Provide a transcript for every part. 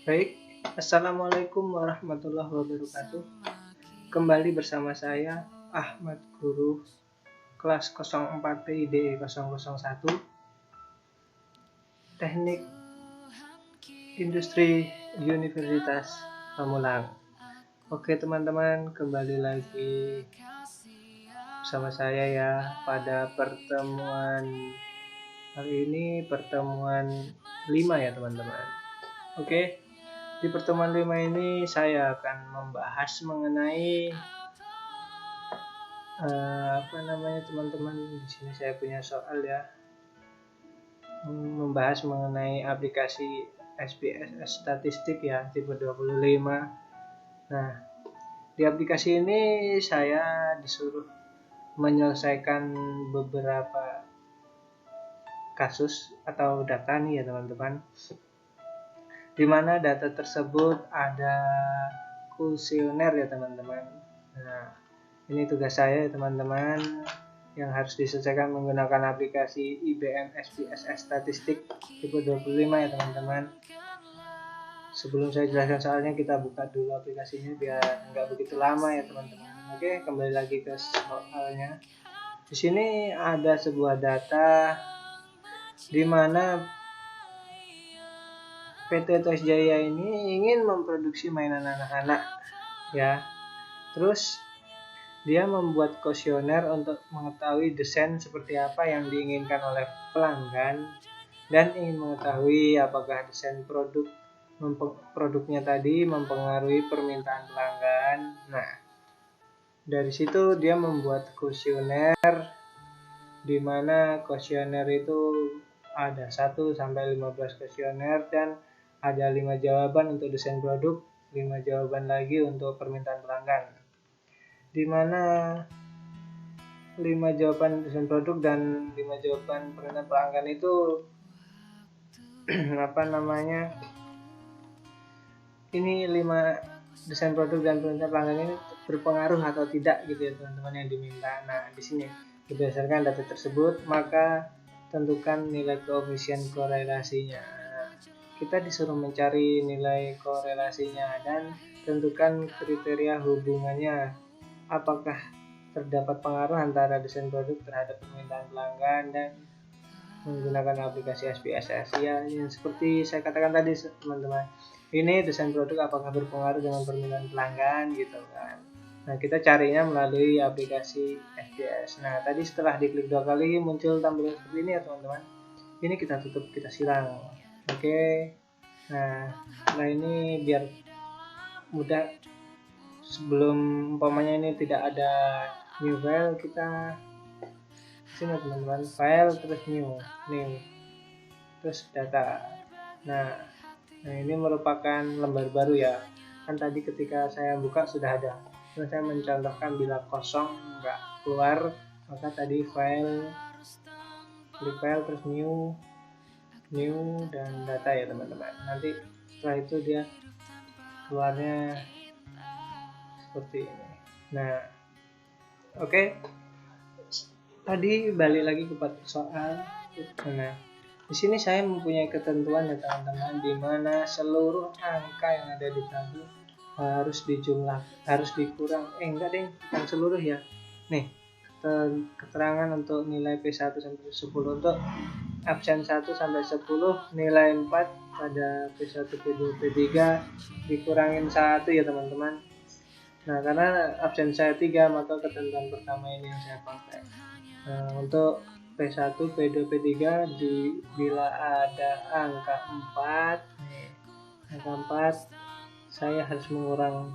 Baik, Assalamualaikum warahmatullahi wabarakatuh. Kembali bersama saya Ahmad Guru, kelas 04 PIDE 001, Teknik Industri Universitas Pamulang. Oke teman-teman, kembali lagi bersama saya ya pada pertemuan kali ini, pertemuan 5 ya teman-teman. Oke. Di pertemuan 5 ini saya akan membahas mengenai teman-teman, di sini saya punya soal ya, membahas mengenai aplikasi SPSS statistik ya, tipe 25. Nah, di aplikasi ini saya disuruh menyelesaikan beberapa kasus atau data nih ya teman-teman, di mana data tersebut ada kuesioner ya teman-teman. Nah, ini tugas saya ya teman-teman, yang harus diselesaikan menggunakan aplikasi IBM SPSS statistik tipe 25 ya teman-teman. Sebelum saya jelaskan soalnya, kita buka dulu aplikasinya biar nggak begitu lama ya teman-teman. Oke, kembali lagi ke soalnya. Di sini ada sebuah data di mana PT Toys Jaya ini ingin memproduksi mainan anak-anak ya. Terus dia membuat kuesioner untuk mengetahui desain seperti apa yang diinginkan oleh pelanggan dan ingin mengetahui apakah desain produknya tadi mempengaruhi permintaan pelanggan. Nah, dari situ dia membuat kuesioner, di mana kuesioner itu ada 1 sampai 15 kuesioner dan ada 5 jawaban untuk desain produk, 5 jawaban lagi untuk permintaan pelanggan. Di mana 5 jawaban desain produk dan 5 jawaban permintaan pelanggan itu ini 5 desain produk dan permintaan pelanggan ini berpengaruh atau tidak gitu ya teman-teman yang diminta. Nah, di sini berdasarkan data tersebut maka tentukan nilai koefisien korelasinya. Kita disuruh mencari nilai korelasinya dan tentukan kriteria hubungannya. Apakah terdapat pengaruh antara desain produk terhadap permintaan pelanggan dan menggunakan aplikasi SPSS ya, yang seperti saya katakan tadi teman-teman. Ini desain produk apakah berpengaruh dengan permintaan pelanggan gitu kan. Nah, kita carinya melalui aplikasi SPSS. Nah, tadi setelah diklik 2 kali muncul tampilan seperti ini ya teman-teman. Ini kita tutup, kita silang. Oke. Nah, setelah ini biar mudah, sebelum umpamanya ini tidak ada new file, kita sini teman-teman, file terus new terus data. Nah, ini merupakan lembar baru ya, kan tadi ketika saya buka sudah ada. Terus saya mencontohkan bila kosong nggak keluar, maka tadi file, klik file terus new dan data ya teman-teman. Nanti setelah itu dia keluarnya seperti ini. Nah, oke. Tadi balik lagi kepada soal. Nah, di sini saya mempunyai ketentuan ya teman-teman, di mana seluruh angka yang ada di tabel harus dikurang. Bukan seluruh ya. Nih, keterangan untuk nilai P1 sampai 10, untuk absen 1 sampai 10 nilai 4, pada P1, P2, P3 dikurangin 1 ya teman-teman. Nah, karena absen saya 3, maka ketentuan pertama ini yang saya pakai. Nah, untuk P1, P2, P3 bila ada angka 4, angka 4 saya harus mengurang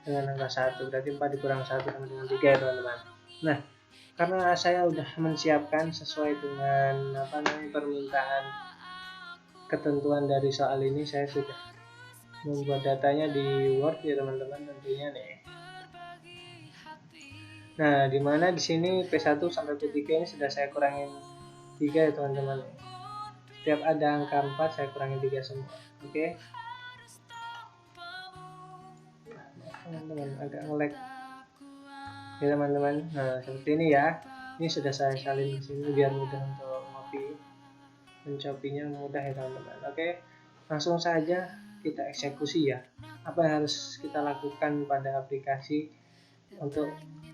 dengan angka 1, berarti 4 dikurang 1 sama dengan 3 ya teman-teman. Nah, karena saya udah menyiapkan sesuai dengan permintaan ketentuan dari soal ini, saya sudah membuat datanya di Word ya teman-teman tentunya nih. Nah, dimana di sini P1 sampai P3 ini sudah saya kurangin 3 ya teman-teman. Setiap ada angka 4 saya kurangin 3 semua. Oke. Teman-teman agak nge-lag ya teman-teman. Nah, seperti ini ya. Ini sudah saya salin di sini biar mudah untuk ngopi. Mencopinya mudah ya teman-teman. Oke. langsung saja kita eksekusi ya. Apa yang harus kita lakukan pada aplikasi untuk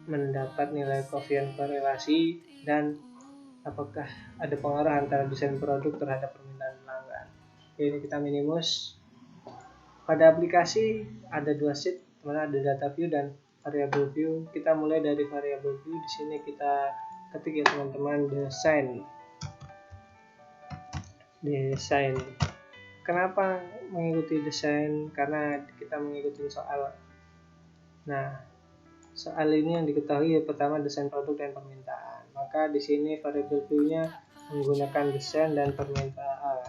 mendapat nilai koefisien korelasi dan apakah ada pengaruh antara desain produk terhadap permintaan pelanggan. Ini kita minimus. Pada aplikasi ada 2 sheet, mana ada data view dan variable view. Kita mulai dari variable view. Di sini kita ketik ya teman-teman, desain. Kenapa mengikuti desain? Karena kita mengikuti soal. Nah, soal ini yang diketahui pertama desain produk dan permintaan. Maka di sini variable view-nya menggunakan desain dan permintaan.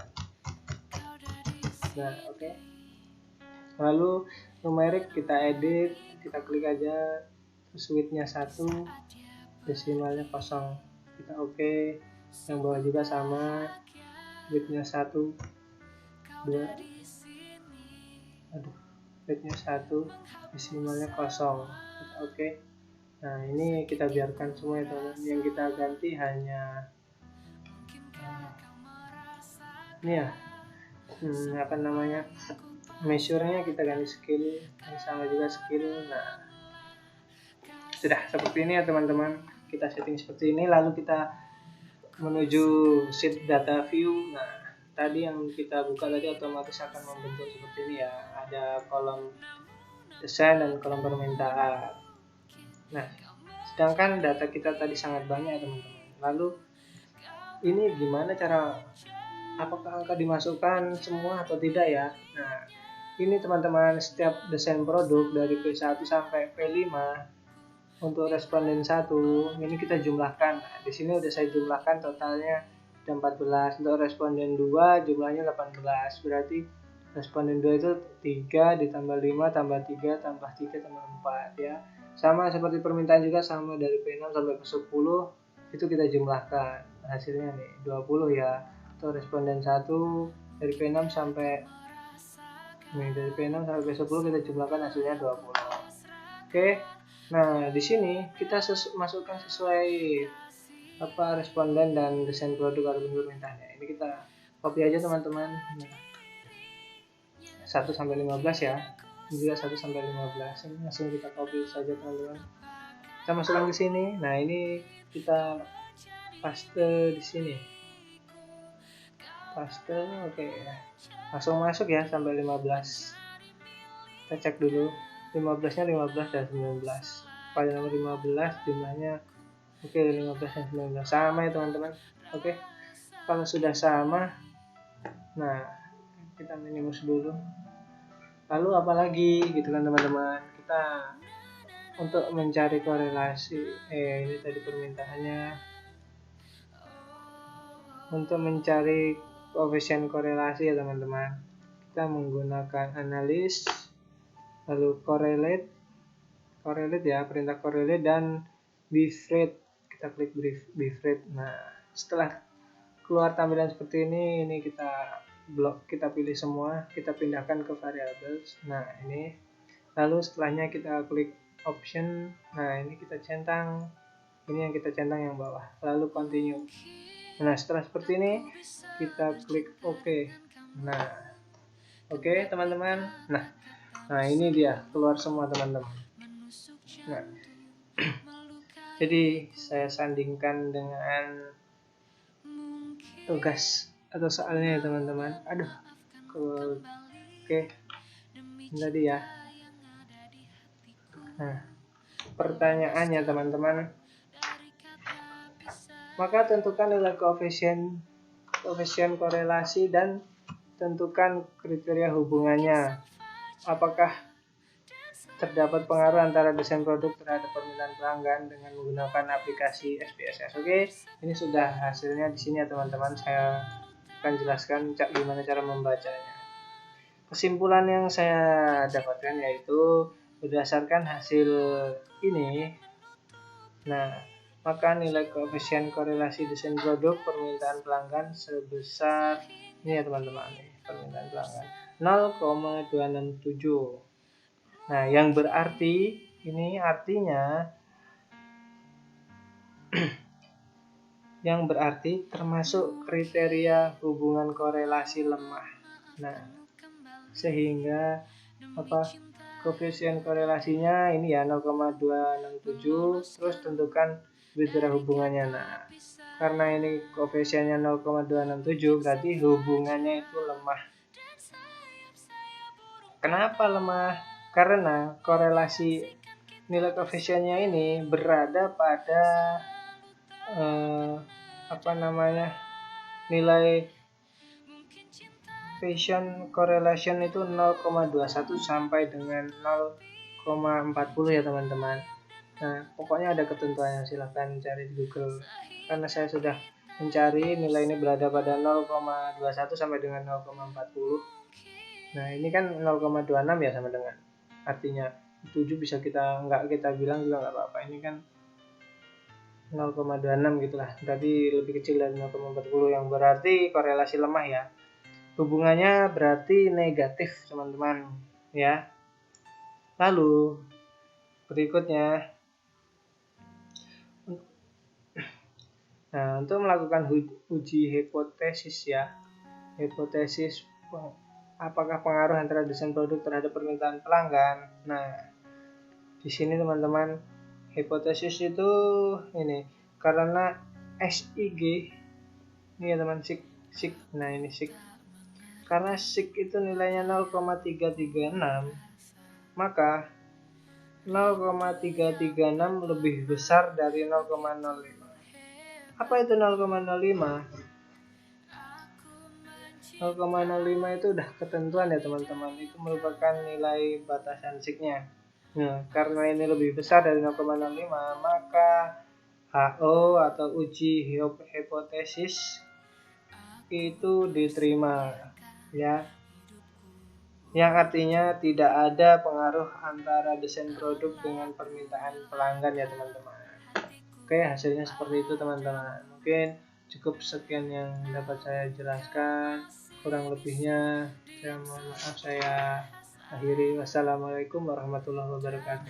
Nah, oke. Lalu numerik kita edit, kita klik aja width-nya 1, desimalnya 0. Kita oke. Yang bawah juga sama, width-nya 1, 2. Width-nya 1, desimalnya 0. Kita oke. Nah, ini kita biarkan semua ya teman-teman. Yang kita ganti hanya ini ya. Measure-nya kita ganti skill, sama juga skill. Nah, sudah seperti ini ya teman-teman. Kita setting seperti ini, lalu kita menuju sheet data view. Nah, tadi yang kita buka tadi otomatis akan membentuk seperti ini ya. Ada kolom desain dan kolom permintaan. Nah, sedangkan data kita tadi sangat banyak ya teman-teman. Lalu ini gimana cara, apakah angka dimasukkan semua atau tidak ya? Nah, ini teman-teman, setiap desain produk dari P1 sampai P5 untuk responden 1 ini kita jumlahkan. Nah, di sini udah saya jumlahkan, totalnya ada 14. Untuk responden 2 jumlahnya 18. Berarti responden 2 itu 3 ditambah 5 tambah 3 tambah 3 tambah 4 ya. Sama seperti permintaan juga, sama dari P6 sampai P10 itu kita jumlahkan. Hasilnya nih 20 ya. Untuk responden 1 dari P6 sampai P10 kita jumlahkan, hasilnya 20. Oke. Nah, di sini kita masukkan sesuai responden dan desain produk atau permintaannya. Ini kita copy aja teman-teman. 1 sampai 15 ya. Ini juga 1 sampai 15. Ini langsung kita copy saja teman-teman. Kita masukkan ke sini. Nah, ini kita paste di sini. Paste, oke ya. Langsung masuk ya sampai 15. Kita cek dulu. 15-nya 15 dan 19. Pada nomor 15 jumlahnya oke, 15 dan 19 sama ya teman-teman. Oke. Kalau sudah sama, nah kita minimus dulu. Lalu apalagi gitu kan teman-teman, kita untuk mencari korelasi ini tadi permintaannya. Untuk mencari koefisien korelasi ya teman-teman, kita menggunakan analis, lalu correlate ya, perintah correlate dan bifrate. Kita klik bifrate. Nah, setelah keluar tampilan seperti ini kita pilih semua, kita pindahkan ke variables. Nah, ini lalu setelahnya kita klik option. Nah, ini kita centang, ini yang kita centang yang bawah, lalu continue. Nah, setelah seperti ini kita klik OK. Nah, oke teman-teman. Nah, ini dia keluar semua teman-teman. Nah, jadi saya sandingkan dengan tugas atau soalnya ya teman-teman. Oke. Ini tadi ya. Nah, pertanyaannya teman-teman, maka tentukan nilai koefisien korelasi dan tentukan kriteria hubungannya. Apakah terdapat pengaruh antara desain produk terhadap permintaan pelanggan dengan menggunakan aplikasi SPSS. Oke, ini sudah hasilnya di sini ya teman-teman. Saya akan jelaskan gimana cara membacanya. Kesimpulan yang saya dapatkan yaitu berdasarkan hasil ini. Nah, maka nilai koefisien korelasi desain produk permintaan pelanggan sebesar ini ya teman-teman, permintaan pelanggan 0,267. Nah, yang berarti ini artinya yang berarti termasuk kriteria hubungan korelasi lemah. Nah, sehingga koefisien korelasinya ini ya 0,267, terus tentukan bicara hubungannya. Nah, karena ini koefisiennya 0,267 berarti hubungannya itu lemah. Kenapa lemah? Karena korelasi nilai koefisiennya ini berada pada nilai Bayesian correlation itu 0,21 sampai dengan 0,40 ya teman-teman. Nah, pokoknya ada ketentuannya, silahkan cari di Google. Karena saya sudah mencari, nilai ini berada pada 0,21 sampai dengan 0,40. Nah, ini kan 0,26 ya sama dengan. Artinya 7 bisa nggak kita bilang juga nggak apa-apa. Ini kan 0,26 gitulah. Berarti lebih kecil dari 0,40 yang berarti korelasi lemah ya. Hubungannya berarti negatif teman-teman ya. Lalu berikutnya, nah untuk melakukan uji hipotesis ya, hipotesis apakah pengaruh antara desain produk terhadap permintaan pelanggan. Nah di sini teman-teman, hipotesis itu ini karena SIG ini ya teman, SIG. Nah ini SIG, karena SIG itu nilainya 0,336, maka 0,336 lebih besar dari 0,05. Apa itu 0,05? 0,05 itu udah ketentuan ya teman-teman, itu merupakan nilai batasan SIG-nya. Nah, karena ini lebih besar dari 0,05, maka HO atau uji hipotesis itu diterima ya, yang artinya tidak ada pengaruh antara desain produk dengan permintaan pelanggan ya teman-teman. Oke, hasilnya seperti itu teman-teman. Mungkin cukup sekian yang dapat saya jelaskan, kurang lebihnya saya mohon maaf, saya akhiri. Wassalamualaikum warahmatullahi wabarakatuh.